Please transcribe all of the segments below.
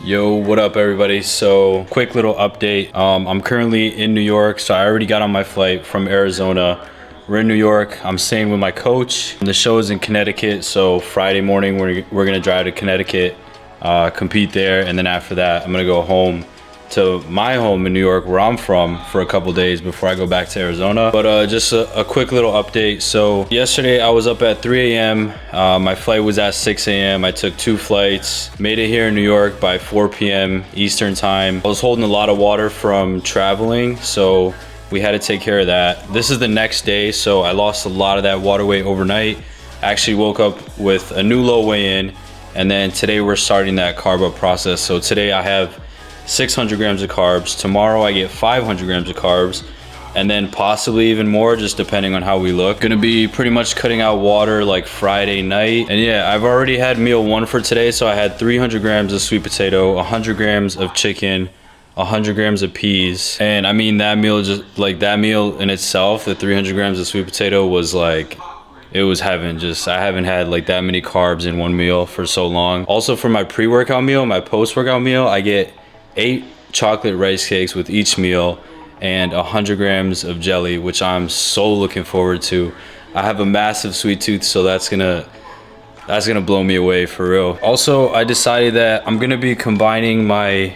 Yo, what up everybody? So quick little update. I'm currently in New York, so I already got on my flight from Arizona. We're in New York. I'm staying with my coach. The show is in Connecticut, so Friday morning we're gonna drive to Connecticut, compete there, and then after that I'm gonna go home to my home in New York, where I'm from, for a couple days before I go back to Arizona. But just a quick little update. So yesterday I was up at 3 a.m. My flight was at 6 a.m. I took 2 flights, made it here in New York by 4 p.m. Eastern time. I was holding a lot of water from traveling, so we had to take care of that. This is the next day, so I lost a lot of that water weight overnight. I actually woke up with a new low weigh-in, and then today we're starting that carb up process. So today I have 600 grams of carbs. Tomorrow I get 500 grams of carbs, and then possibly even more, just depending on how we look. Gonna be pretty much cutting out water like Friday night. And yeah, I've already had meal 1 for today. So I had 300 grams of sweet potato, 100 grams of chicken, 100 grams of peas. And I mean, that meal, just like that meal in itself, the 300 grams of sweet potato was like, it was heaven. Just, I haven't had like that many carbs in one meal for so long. Also for my pre-workout meal, my post-workout meal, I get 8 chocolate rice cakes with each meal and 100 grams of jelly, which I'm so looking forward to. I have a massive sweet tooth, so that's gonna blow me away for real. Also, I decided that I'm gonna be combining my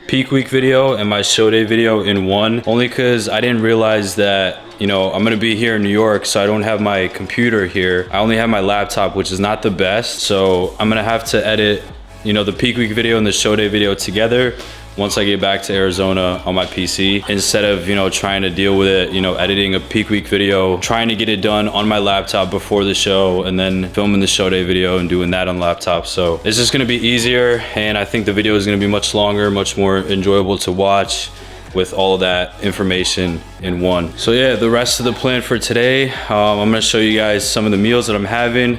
peak week video and my show day video in one, only because I didn't realize that, you know, I'm gonna be here in New York, so I don't have my computer here. I only have my laptop, which is not the best, so I'm gonna have to edit, you know, the peak week video and the show day video together once I get back to Arizona on my PC, instead of, you know, trying to deal with it, you know, editing a peak week video, trying to get it done on my laptop before the show, and then filming the show day video and doing that on laptop. So it's just gonna be easier, and I think the video is gonna be much longer, much more enjoyable to watch with all of that information in one. So yeah, the rest of the plan for today, I'm gonna show you guys some of the meals that I'm having.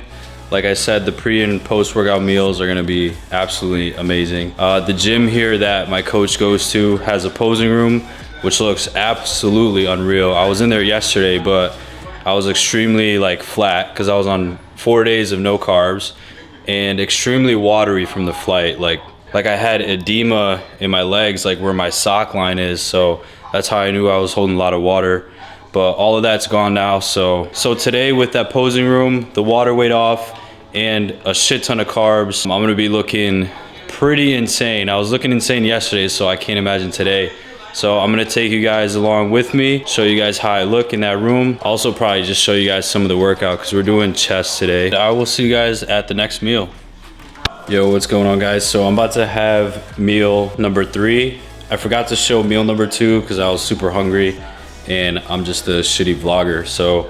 Like I said, the pre and post workout meals are gonna be absolutely amazing. The gym here that my coach goes to has a posing room, which looks absolutely unreal. I was in there yesterday, but I was extremely like flat because I was on 4 days of no carbs and extremely watery from the flight. Like I had edema in my legs, like where my sock line is. So that's how I knew I was holding a lot of water. But all of that's gone now. So today with that posing room, the water weight off, and a shit ton of carbs, I'm gonna be looking pretty insane. I was looking insane yesterday, so I can't imagine today. So I'm gonna take you guys along with me, show you guys how I look in that room. Also probably just show you guys some of the workout, because we're doing chest today. I will see you guys at the next meal. Yo, what's going on guys? So I'm about to have meal number 3. I forgot to show meal number 2 because I was super hungry, and I'm just a shitty vlogger. So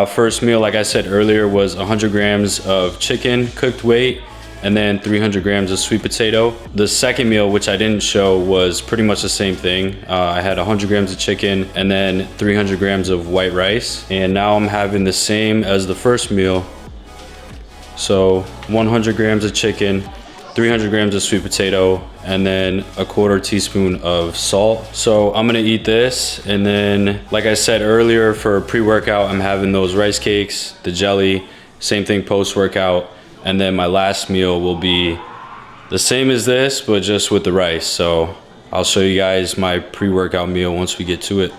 first meal, like I said earlier, was 100 grams of chicken cooked weight, and then 300 grams of sweet potato. The second meal, which I didn't show, was pretty much the same thing. I had 100 grams of chicken and then 300 grams of white rice. And now I'm having the same as the first meal. So 100 grams of chicken, 300 grams of sweet potato, and then a 1/4 teaspoon of salt. So I'm gonna eat this, and then like I said earlier, for pre-workout I'm having those rice cakes, the jelly, same thing post-workout, and then my last meal will be the same as this but just with the rice. So I'll show you guys my pre-workout meal once we get to it.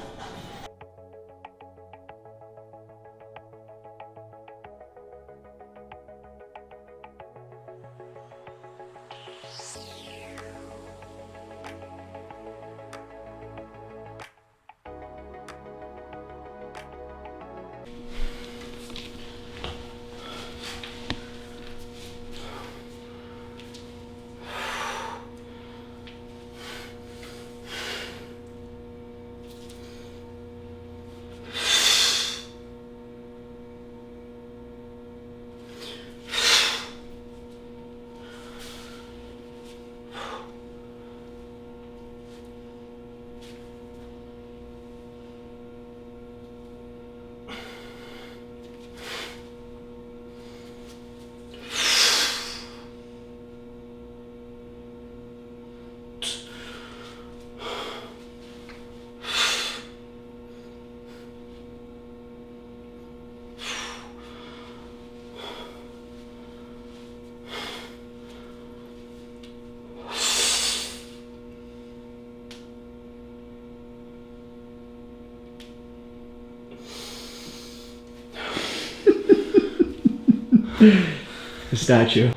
The statue.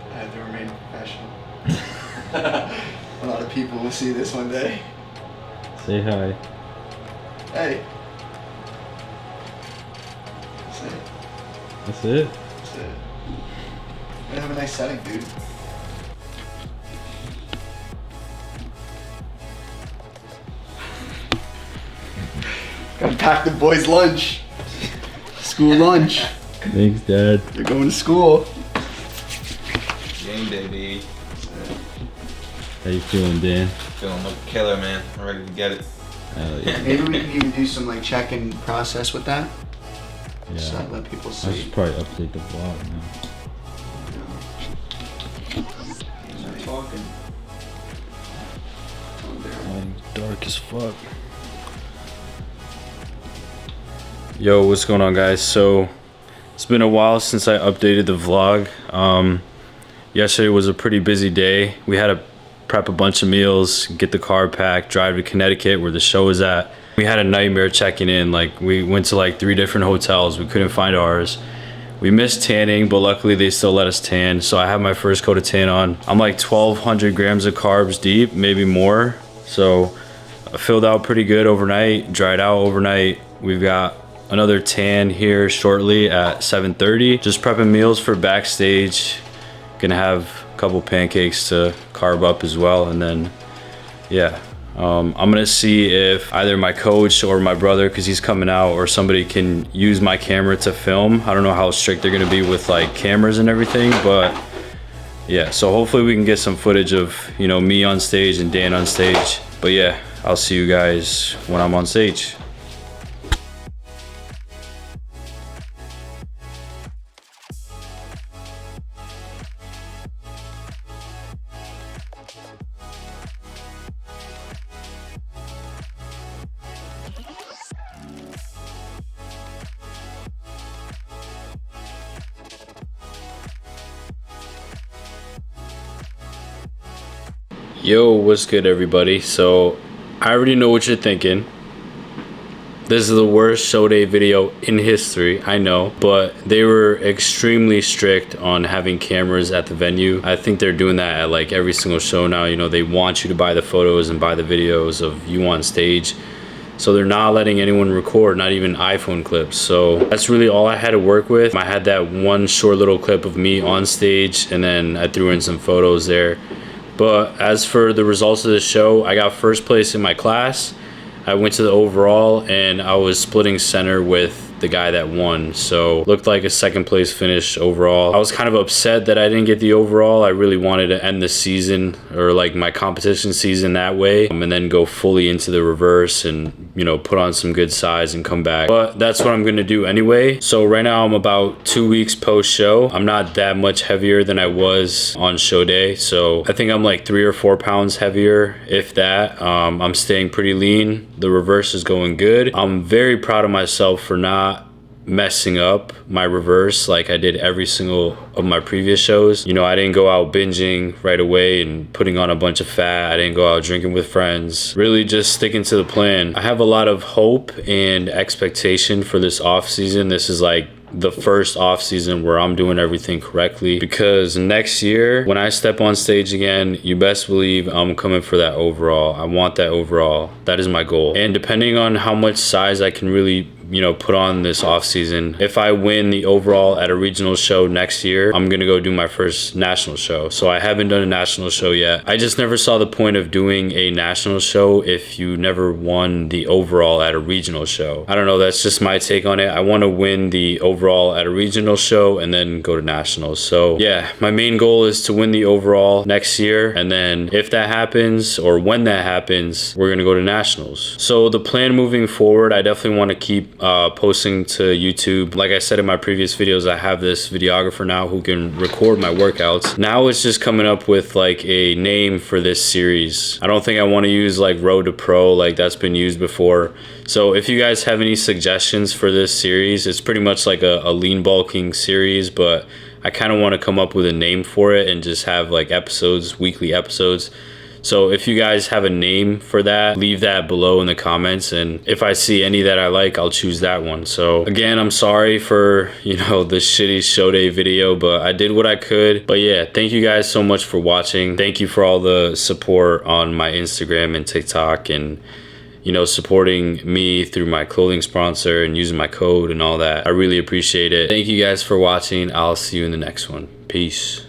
I have to remain professional. A lot of people will see this one day. Say hi. Hey. That's it. That's it? That's it. You have a nice setting, dude. Gotta pack the boys' lunch. School lunch. Thanks, Dad. They're going to school. Game day, B. How you feeling, Dan? Feeling like a killer, man. I'm ready to get it. Yeah. Maybe we can even do some like check-in process with that. So Yeah. let people I see. should probably update the vlog now. Start talking. Dark as fuck. Yo, what's going on, guys? So it's been a while since I updated the vlog. Yesterday was a pretty busy day. We had to prep a bunch of meals, get the car packed, drive to Connecticut where the show is at. We had a nightmare checking in. Like, we went to like 3 different hotels. We couldn't find ours. We missed tanning, but luckily they still let us tan. So I have my first coat of tan on. I'm like 1,200 grams of carbs deep, maybe more. So I filled out pretty good overnight, dried out overnight. We've got another tan here shortly at 7:30. Just prepping meals for backstage. Gonna have a couple pancakes to carb up as well, and then yeah, I'm gonna see if either my coach or my brother, because he's coming out, or somebody can use my camera to film. I don't know how strict they're gonna be with like cameras and everything, but yeah, so hopefully we can get some footage of, you know, me on stage and Dan on stage. But yeah, I'll see you guys when I'm on stage. Yo, what's good, everybody? So I already know what you're thinking. This is the worst show day video in history, I know, but they were extremely strict on having cameras at the venue. I think they're doing that at like every single show now. You know, they want you to buy the photos and buy the videos of you on stage. So they're not letting anyone record, not even iPhone clips. So that's really all I had to work with. I had that one short little clip of me on stage, and then I threw in some photos there. But as for the results of the show, I got first place in my class. I went to the overall, and I was splitting center with the guy that won. So looked like a second place finish overall. I was kind of upset that I didn't get the overall. I really wanted to end the season, or like my competition season, that way, and then go fully into the reverse and, you know, put on some good size and come back. But that's what I'm gonna do anyway. So right now I'm about 2 weeks post show. I'm not that much heavier than I was on show day. So I think I'm like 3 or 4 pounds heavier, if that. I'm staying pretty lean. The reverse is going good. I'm very proud of myself for not messing up my reverse like I did every single of my previous shows. You know, I didn't go out binging right away and putting on a bunch of fat. I didn't go out drinking with friends. Really just sticking to the plan. I have a lot of hope and expectation for this off season. This is like the first off season where I'm doing everything correctly, because next year when I step on stage again, you best believe I'm coming for that overall. I want that overall. That is my goal. And depending on how much size I can really, you know, put on this off season, if I win the overall at a regional show next year, I'm gonna go do my first national show. So I haven't done a national show yet. I just never saw the point of doing a national show if you never won the overall at a regional show. I don't know, that's just my take on it. I want to win the overall at a regional show and then go to nationals. So yeah, my main goal is to win the overall next year, and then if that happens, or when that happens, we're gonna go to nationals. So the plan moving forward, I definitely want to keep posting to YouTube. Like I said in my previous videos, I have this videographer now who can record my workouts. Now it's just coming up with like a name for this series. I don't think I want to use like Road to Pro, like that's been used before. So if you guys have any suggestions for this series, it's pretty much like a lean bulking series, but I kind of want to come up with a name for it and just have like episodes, weekly episodes. So if you guys have a name for that, leave that below in the comments, and if I see any that I like, I'll choose that one. So again, I'm sorry for, you know, the shitty show day video, but I did what I could. But yeah, thank you guys so much for watching. Thank you for all the support on my Instagram and TikTok, and you know, supporting me through my clothing sponsor and using my code and all that. I really appreciate it. Thank you guys for watching. I'll see you in the next one. Peace.